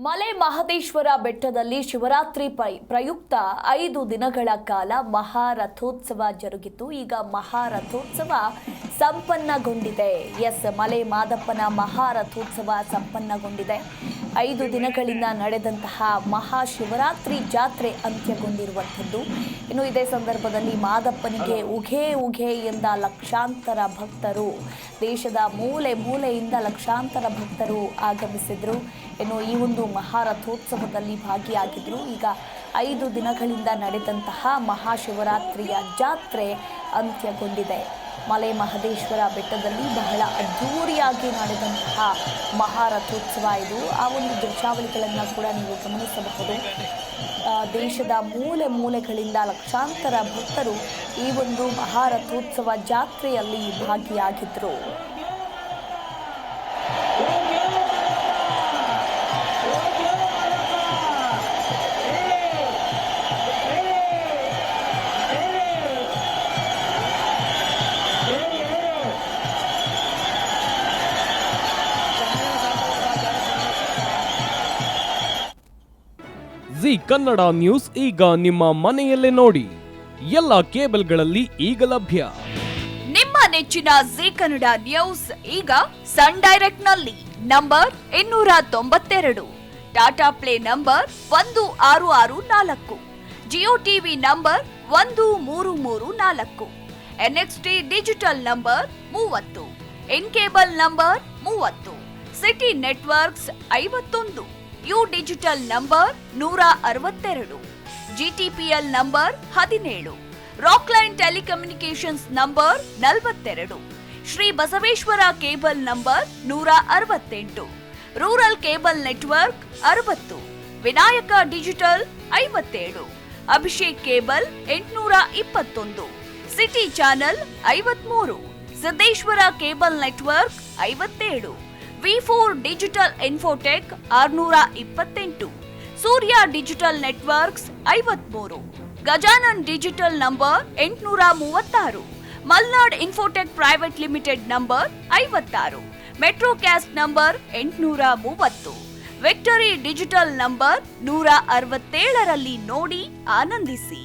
ಮಲೆ ಮಹದೇಶ್ವರ ಬೆಟ್ಟದಲ್ಲಿ ಶಿವರಾತ್ರಿ ಪ್ರಯುಕ್ತ 5 ದಿನಗಳ ಕಾಲ ಮಹಾರಥೋತ್ಸವ ಜರುಗಿತು. ಈಗ ಮಹಾರಥೋತ್ಸವ ಸಂಪನ್ನಗೊಂಡಿದೆ. ಮಲೆ ಮಾದಪ್ಪನ ಮಹಾರಥೋತ್ಸವ ಸಂಪನ್ನಗೊಂಡಿದೆ. 5 ದಿನಗಳಿಂದ ನಡೆದಂತಹ ಮಹಾಶಿವರಾತ್ರಿ ಜಾತ್ರೆ ಅಂತ್ಯಗೊಂಡಿರುವಂಥದ್ದು. ಇನ್ನು ಇದೇ ಸಂದರ್ಭದಲ್ಲಿ ಮಾದಪ್ಪನಿಗೆ ಉಘೆ ಎಂದ ಲಕ್ಷಾಂತರ ಭಕ್ತರು, ದೇಶದ ಮೂಲೆ ಮೂಲೆಯಿಂದ ಲಕ್ಷಾಂತರ ಭಕ್ತರು ಆಗಮಿಸಿದ್ರು. ಇನ್ನು ಈ ಒಂದು ಮಹಾರಥೋತ್ಸವದಲ್ಲಿ ಭಾಗಿಯಾಗಿದ್ರು. ಈಗ 5 ದಿನಗಳಿಂದ ನಡೆದಂತಹ ಮಹಾಶಿವರಾತ್ರಿಯ ಜಾತ್ರೆ ಅಂತ್ಯಗೊಂಡಿದೆ. ಮಲೆ ಮಹದೇಶ್ವರ ಬೆಟ್ಟದಲ್ಲಿ ಬಹಳ ಅದ್ಧೂರಿಯಾಗಿ ನಡೆದಂತಹ ಮಹಾರಥೋತ್ಸವ ಇದು. ಆ ಒಂದು ದೃಶ್ಯಾವಳಿಗಳನ್ನು ಕೂಡ ನೀವು ಗಮನಿಸಬಹುದು. ದೇಶದ ಮೂಲೆ ಮೂಲೆಗಳಿಂದ ಲಕ್ಷಾಂತರ ಭಕ್ತರು ಈ ಒಂದು ಮಹಾರಥೋತ್ಸವ ಜಾತ್ರೆಯಲ್ಲಿ ಭಾಗಿಯಾಗಿದ್ರು. ಜಿ ಕನ್ನಡ ನ್ಯೂಸ್ ಈಗ ನಿಮ್ಮ ಮನೆಯಲ್ಲೇ ನೋಡಿ. ಎಲ್ಲ ಕೇಬಲ್ಗಳಲ್ಲಿ ಈಗ ಲಭ್ಯ. ನಿಮ್ಮ ನೆಚ್ಚಿನ ಜಿ ಕನ್ನಡ ನ್ಯೂಸ್ ಈಗ ಸನ್ ಡೈರೆಕ್ಟ್ ನಲ್ಲಿ number 292, Tata play number 1664, Jio TV number 1334, NXT digital number 30, in cable number 30, city networks 51, U digital number 162, GTPL number 17, Rockline telecommunications number 42, Shri Basaveshwara cable number 168, rural cable network 60, Vinayaka digital 57, Abhishek cable 821, city channel 53, Siddeshwara cable network 57, V4 digital Infotech 628, Surya digital networks 53, Gajanan digital number 836, Malnad Infotech private limited number 56, Metrocast number 830, Victory digital number 167ರಲ್ಲಿ ನೋಡಿ ಆನಂದಿಸಿ.